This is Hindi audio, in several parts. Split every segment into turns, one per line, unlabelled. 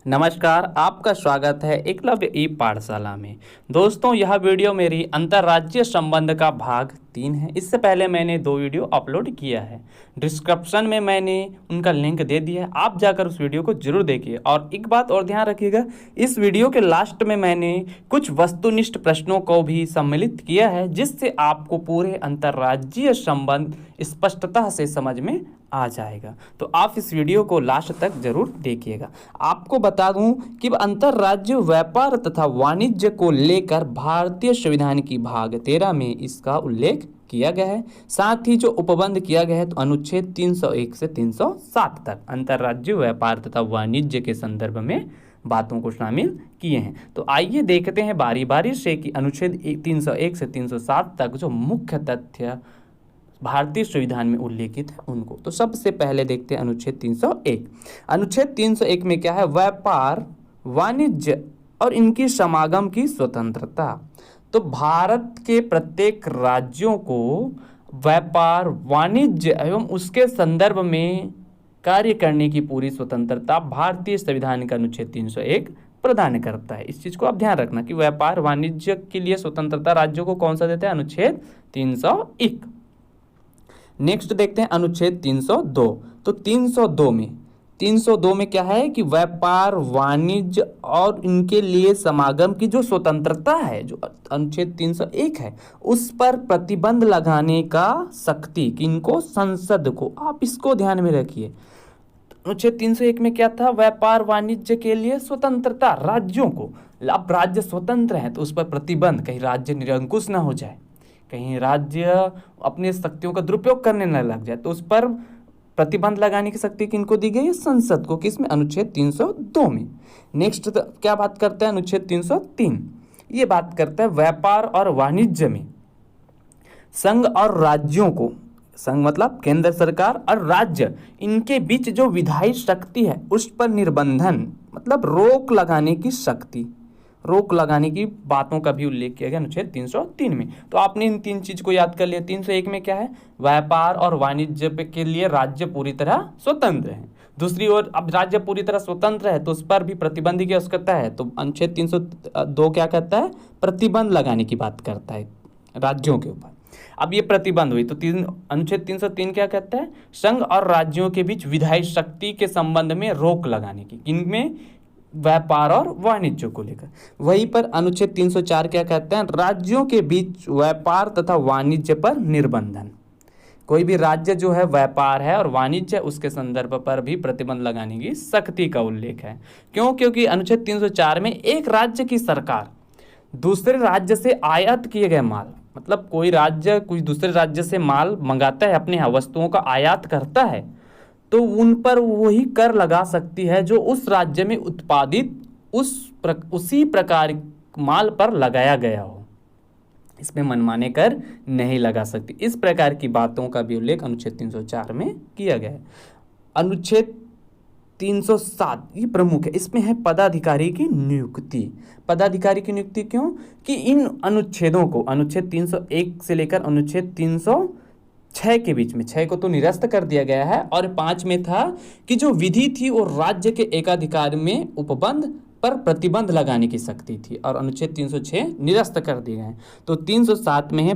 नमस्कार, आपका स्वागत है एकलव्य ई पाठशाला में। दोस्तों, यह वीडियो मेरी अंतर्राज्यीय संबंध का भाग 3 है। इससे पहले मैंने 2 वीडियो अपलोड किया है। डिस्क्रिप्शन में मैंने उनका लिंक दे दिया है, आप जाकर उस वीडियो को जरूर देखिए। और एक बात और ध्यान रखिएगा, इस वीडियो के लास्ट में मैंने कुछ वस्तुनिष्ठ प्रश्नों को भी सम्मिलित किया है, जिससे आपको पूरे अंतर्राज्यीय संबंध स्पष्टता से समझ में आ जाएगा। तो आप इस वीडियो को लास्ट तक जरूर देखिएगा। आपको बता दूं कि अंतर्राज्यीय व्यापार तथा वाणिज्य को लेकर भारतीय संविधान की भाग 13 में इसका उल्लेख किया गया है। साथ ही जो उपबंध किया गया है तो अनुच्छेद 301 से 307 तक अंतर्राज्यीय व्यापार तथा वाणिज्य के संदर्भ में बातों को शामिल किए हैं। तो आइए देखते हैं बारी बारी से कि अनुच्छेद 301 से 307 तक जो मुख्य तथ्य भारतीय संविधान में उल्लेखित है उनको। तो सबसे पहले देखते हैं अनुच्छेद 301। अनुच्छेद 301 में क्या है? व्यापार, वाणिज्य और इनकी समागम की स्वतंत्रता। तो भारत के प्रत्येक राज्यों को व्यापार, वाणिज्य एवं उसके संदर्भ में कार्य करने की पूरी स्वतंत्रता भारतीय संविधान का अनुच्छेद 301 प्रदान करता है। इस चीज को आप ध्यान रखना कि व्यापार वाणिज्य के लिए स्वतंत्रता राज्यों को कौन सा देता है? अनुच्छेद 301। नेक्स्ट देखते हैं अनुच्छेद 302। तो 302 में क्या है कि व्यापार, वाणिज्य और इनके लिए समागम की जो स्वतंत्रता है, जो अनुच्छेद 301 है, उस पर प्रतिबंध लगाने का शक्ति किनको? संसद को। आप इसको ध्यान में रखिए। अनुच्छेद 301 में क्या था? व्यापार वाणिज्य के लिए स्वतंत्रता राज्यों को। अब राज्य स्वतंत्र है तो उस पर प्रतिबंध, कहीं राज्य निरंकुश ना हो जाए, कहीं राज्य अपनी शक्तियों का दुरुपयोग करने न लग जाए, तो उस पर प्रतिबंध लगाने की शक्ति किनको दी गई है? संसद को। किसमें? अनुच्छेद 302 में। नेक्स्ट क्या बात करता है? अनुच्छेद 303 ये बात करता है व्यापार और वाणिज्य में संघ और राज्यों को, संघ मतलब केंद्र सरकार और राज्य, इनके बीच जो विधायी शक्ति है उस पर निर्बंधन मतलब रोक लगाने की शक्ति, रोक लगाने की बातों का भी उल्लेख किया गया अनुच्छेद 303 में। तो आपने इन 3 चीज को याद कर लिया। 301 में क्या है? व्यापार और वाणिज्य के लिए राज्य पूरी तरह स्वतंत्र है। दूसरी ओर अब राज्य पूरी तरह स्वतंत्र है तो उस पर भी प्रतिबंध की आवश्यकता है। तो अनुच्छेद 302 क्या कहता है? प्रतिबंध लगाने की बात करता है राज्यों के ऊपर। अब ये प्रतिबंध हुई तो अनुच्छेद 303 क्या कहता है? संघ और राज्यों के बीच विधायी शक्ति के संबंध में रोक लगाने की, किनमें? व्यापार और वाणिज्य को लेकर। वहीं पर अनुच्छेद 304 क्या कहते हैं? राज्यों के बीच व्यापार तथा वाणिज्य पर निर्बंधन। कोई भी राज्य जो है व्यापार है और वाणिज्य उसके संदर्भ पर भी प्रतिबंध लगाने की शक्ति का उल्लेख है। क्यों? क्योंकि अनुच्छेद 304 में एक राज्य की सरकार दूसरे राज्य से आयात किए गए माल, मतलब कोई राज्य कुछ दूसरे राज्य से माल मंगाता है, अपने यहाँ वस्तुओं का आयात करता है, तो उन पर वही कर लगा सकती है जो उस राज्य में उत्पादित उसी प्रकार माल पर लगाया गया हो। इसमें मनमाने कर नहीं लगा सकती। इस प्रकार की बातों का भी उल्लेख अनुच्छेद 304 में किया गया है। अनुच्छेद 307 ये प्रमुख है। इसमें है पदाधिकारी की नियुक्ति। पदाधिकारी की नियुक्ति क्यों? कि इन अनुच्छेदों को, अनुच्छेद 301 से लेकर अनुच्छेद 306 के बीच में, 6 को तो निरस्त कर दिया गया है और 5 में था कि जो विधि थी वो राज्य के एकाधिकार में उपबंध पर प्रतिबंध लगाने की शक्ति थी, और अनुच्छेद 306 निरस्त कर दिए गए। तो 307 में है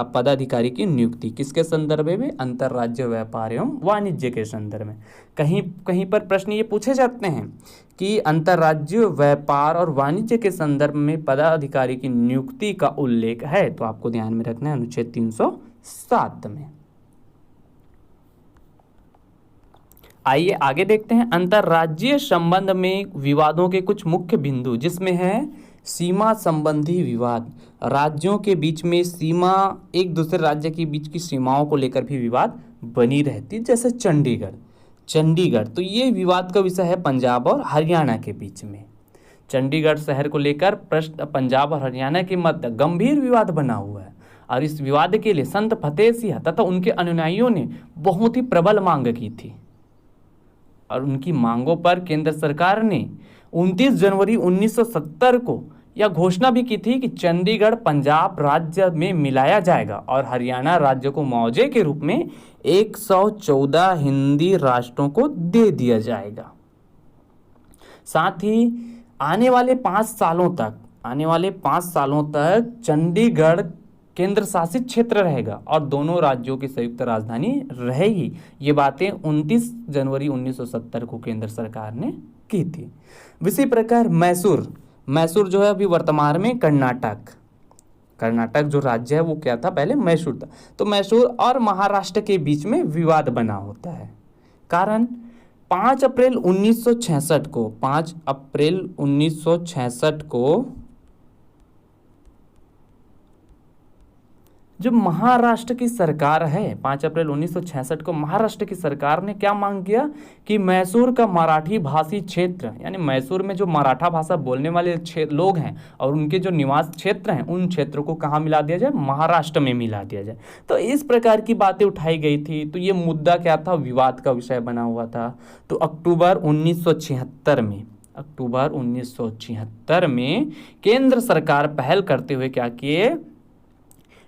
पदाधिकारी की नियुक्ति। किसके संदर्भ में? अंतर्राज्य व्यापार एवं वाणिज्य के संदर्भ में। कहीं कहीं पर प्रश्न ये पूछे जाते हैं कि अंतर्राज्यीय व्यापार और वाणिज्य के संदर्भ में पदाधिकारी की नियुक्ति का उल्लेख है, तो आपको ध्यान में रखना है अनुच्छेद 307 में। आइए आगे देखते हैं अंतर्राज्यीय संबंध में विवादों के कुछ मुख्य बिंदु, जिसमें है सीमा संबंधी विवाद। राज्यों के बीच में सीमा, एक दूसरे राज्य के बीच की सीमाओं को लेकर भी विवाद बनी रहती, जैसे चंडीगढ़ तो ये विवाद का विषय है पंजाब और हरियाणा के बीच में। चंडीगढ़ शहर को लेकर प्रश्न पंजाब और हरियाणा के मध्य गंभीर विवाद बना हुआ है, और इस विवाद के लिए संत फतेह सिंह तथा उनके अनुयायियों ने बहुत ही प्रबल मांग की थी, और उनकी मांगों पर केंद्र सरकार ने 29 जनवरी 1970 को यह घोषणा भी की थी कि चंडीगढ़ पंजाब राज्य में मिलाया जाएगा और हरियाणा राज्य को मुआवजे के रूप में 114 हिंदी राष्ट्रों को दे दिया जाएगा। साथ ही आने वाले 5 सालों तक चंडीगढ़ केंद्र शासित क्षेत्र रहेगा और दोनों राज्यों की संयुक्त राजधानी रहेगी। ये बातें 29 जनवरी 1970 को केंद्र सरकार ने की थी। इसी प्रकार मैसूर जो है अभी वर्तमान में कर्नाटक जो राज्य है वो क्या था, पहले मैसूर था। तो मैसूर और महाराष्ट्र के बीच में विवाद बना होता है। कारण 5 अप्रैल 1966 को जो महाराष्ट्र की सरकार है, 5 अप्रैल 1966 को महाराष्ट्र की सरकार ने क्या मांग किया कि मैसूर का मराठी भाषी क्षेत्र, यानी मैसूर में जो मराठा भाषा बोलने वाले लोग हैं और उनके जो निवास क्षेत्र हैं, उन क्षेत्रों को कहाँ मिला दिया जाए, महाराष्ट्र में मिला दिया जाए। तो इस प्रकार की बातें उठाई गई थी। तो ये मुद्दा क्या था, विवाद का विषय बना हुआ था। तो अक्टूबर 1976 में केंद्र सरकार पहल करते हुए क्या किए,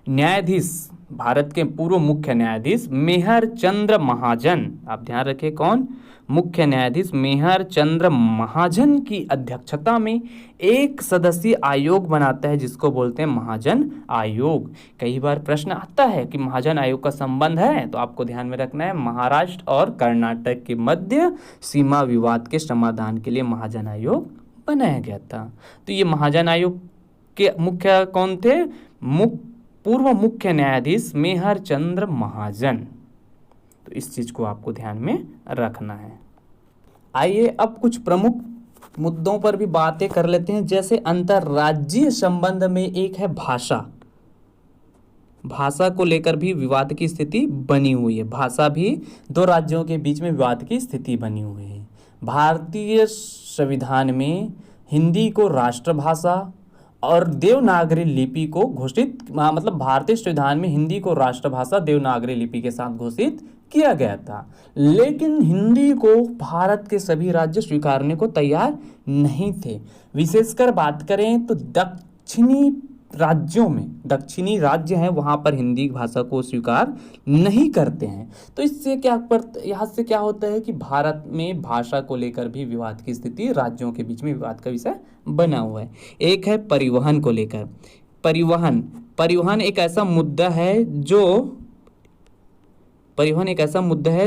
न्यायाधीश, भारत के पूर्व मुख्य न्यायाधीश मेहर चंद्र महाजन, आप ध्यान रखें कौन, मुख्य न्यायाधीश मेहर चंद्र महाजन की अध्यक्षता में एक सदस्यीय आयोग बनाता है जिसको बोलते हैं महाजन आयोग। कई बार प्रश्न आता है कि महाजन आयोग का संबंध है, तो आपको ध्यान में रखना है महाराष्ट्र और कर्नाटक के मध्य सीमा विवाद के समाधान के लिए महाजन आयोग बनाया गया था। तो ये महाजन आयोग के मुख्य कौन थे, पूर्व मुख्य न्यायाधीश मेहर चंद्र महाजन। तो इस चीज को आपको ध्यान में रखना है। आइए अब कुछ प्रमुख मुद्दों पर भी बातें कर लेते हैं। जैसे अंतर्राज्यीय संबंध में एक है भाषा को लेकर भी विवाद की स्थिति बनी हुई है। भाषा भी दो राज्यों के बीच में विवाद की स्थिति बनी हुई है। भारतीय संविधान में हिंदी को राष्ट्रभाषा और देवनागरी लिपि को घोषित, मतलब भारतीय संविधान में हिंदी को राष्ट्रभाषा देवनागरी लिपि के साथ घोषित किया गया था। लेकिन हिंदी को भारत के सभी राज्य स्वीकारने को तैयार नहीं थे। विशेषकर बात करें तो दक्षिणी राज्य हैं, वहां पर हिंदी भाषा को स्वीकार नहीं करते हैं। तो यहाँ से क्या होता है कि भारत में भाषा को लेकर भी विवाद की स्थिति, राज्यों के बीच में विवाद का विषय बना हुआ है। एक है परिवहन को लेकर। परिवहन एक ऐसा मुद्दा है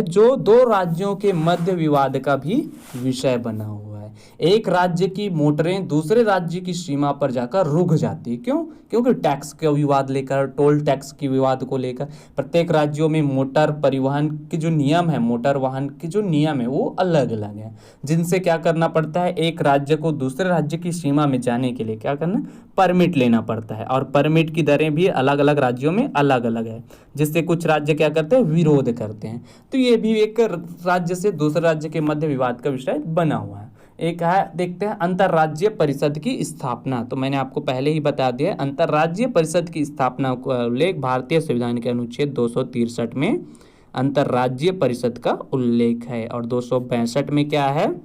जो दो राज्यों के मध्य विवाद का भी विषय बना हुआ है। एक राज्य की मोटरें दूसरे राज्य की सीमा पर जाकर रुक जाती है। क्यों? क्योंकि टैक्स का विवाद लेकर, टोल टैक्स की विवाद को लेकर। प्रत्येक राज्यों में मोटर परिवहन के जो नियम है, मोटर वाहन के जो नियम है वो अलग अलग है, जिनसे क्या करना पड़ता है, एक राज्य को दूसरे राज्य की सीमा में जाने के लिए क्या करना, परमिट लेना पड़ता है। और परमिट की दरें भी अलग अलग राज्यों में अलग अलग है, जिससे कुछ राज्य क्या करते हैं, विरोध करते हैं। तो ये भी एक राज्य से दूसरे राज्य के मध्य विवाद का विषय बना हुआ है। एक है, देखते हैं अंतर्राज्यीय परिषद की स्थापना। तो मैंने आपको पहले ही बता दिया, अंतर्राज्यीय परिषद की स्थापना का उल्लेख भारतीय संविधान के अनुच्छेद 263 में अंतर्राज्यीय परिषद का उल्लेख है। और 262 में क्या है,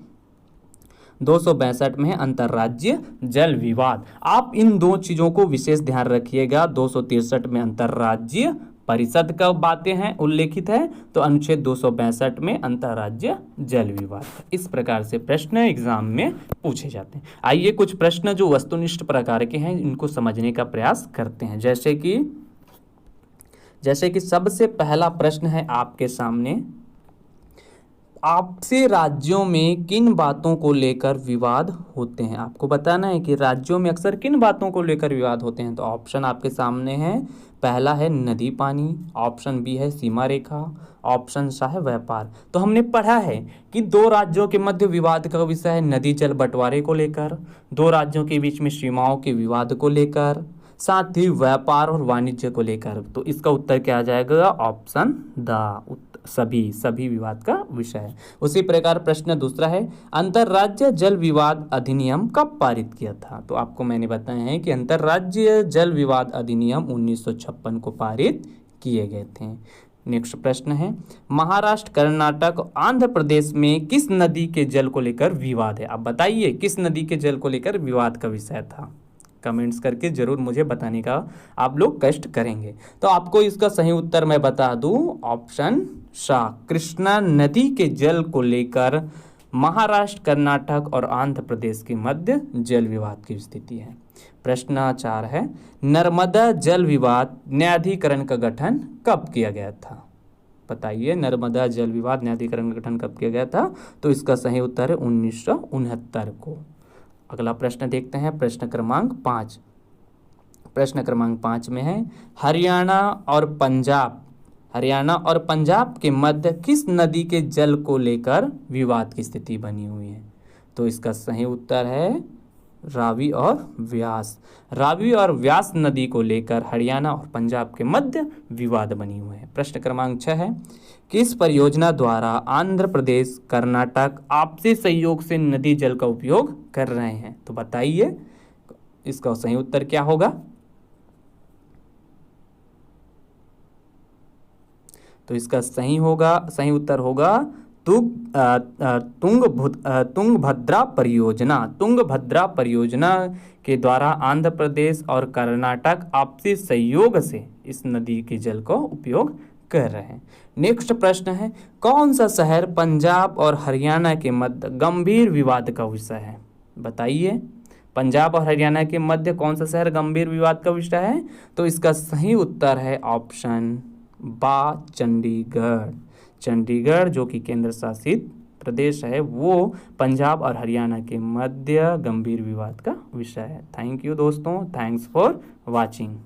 262 में है अंतर्राज्यीय जल विवाद। आप इन दो चीजों को विशेष ध्यान रखिएगा। 263 में अंतर्राज्यीय परिषद का बातें हैं उल्लेखित है, तो अनुच्छेद 262 में अंतर्राज्यीय जल विवाद। इस प्रकार से प्रश्न एग्जाम में पूछे जाते हैं। आइए कुछ प्रश्न जो वस्तुनिष्ठ प्रकार के हैं इनको समझने का प्रयास करते हैं। जैसे कि सबसे पहला प्रश्न है आपके सामने, आपसी राज्यों में किन बातों को लेकर विवाद होते हैं। आपको बताना है कि राज्यों में अक्सर किन बातों को लेकर विवाद होते हैं। तो ऑप्शन आपके सामने है, पहला है नदी पानी, ऑप्शन बी है सीमा रेखा, ऑप्शन सा है व्यापार। तो हमने पढ़ा है कि दो राज्यों के मध्य विवाद का विषय है नदी जल बंटवारे को लेकर, दो राज्यों के बीच में सीमाओं के विवाद को लेकर, साथ ही व्यापार और वाणिज्य को लेकर। तो इसका उत्तर क्या आ जाएगा, ऑप्शन द, सभी विवाद का विषय है। उसी प्रकार प्रश्न दूसरा है, अंतर्राज्यीय जल विवाद अधिनियम कब पारित किया था। तो आपको मैंने बताया है कि अंतर्राज्यीय जल विवाद अधिनियम 1956 को पारित किए गए थे। नेक्स्ट प्रश्न है, महाराष्ट्र, कर्नाटक, आंध्र प्रदेश में किस नदी के जल को लेकर विवाद है। आप बताइए किस नदी के जल को लेकर विवाद का विषय था। कमेंट्स करके जरूर मुझे बताने का आप लोग कष्ट करेंगे। तो आपको इसका सही उत्तर मैं बता दूं, ऑप्शन सा, कृष्णा नदी के जल को लेकर महाराष्ट्र, कर्नाटक और आंध्र प्रदेश के मध्य जल विवाद की स्थिति है। प्रश्न 4 है, नर्मदा जल विवाद न्यायाधिकरण का गठन कब किया गया था? बताइए, नर्मदा जल विवाद न्यायाधिकरण का गठन कब किया गया था? तो इसका सही उत्तर है 1969 को। अगला प्रश्न देखते हैं, प्रश्न क्रमांक 5। प्रश्न क्रमांक 5 में है, हरियाणा और पंजाब के मध्य किस नदी के जल को लेकर विवाद की स्थिति बनी हुई है? तो इसका सही उत्तर है रावी और व्यास। रावी और व्यास नदी को लेकर हरियाणा और पंजाब के मध्य विवाद बनी हुए हैं। प्रश्न क्रमांक 6 है, किस परियोजना द्वारा आंध्र प्रदेश, कर्नाटक आपसी सहयोग से नदी जल का उपयोग कर रहे हैं? तो बताइए, इसका सही उत्तर क्या होगा? तो इसका सही उत्तर होगा तुंगभद्रा परियोजना। तुंगभद्रा परियोजना के द्वारा आंध्र प्रदेश और कर्नाटक आपसी सहयोग से इस नदी के जल का उपयोग कर रहे हैं। नेक्स्ट प्रश्न है, कौन सा शहर पंजाब और हरियाणा के मध्य गंभीर विवाद का विषय है? बताइए, पंजाब और हरियाणा के मध्य कौन सा शहर गंभीर विवाद का विषय है? तो इसका सही उत्तर है ऑप्शन बा, चंडीगढ़। चंडीगढ़ जो कि केंद्र शासित प्रदेश है, वो पंजाब और हरियाणा के मध्य गंभीर विवाद का विषय है। थैंक यू दोस्तों, थैंक्स फॉर वॉचिंग।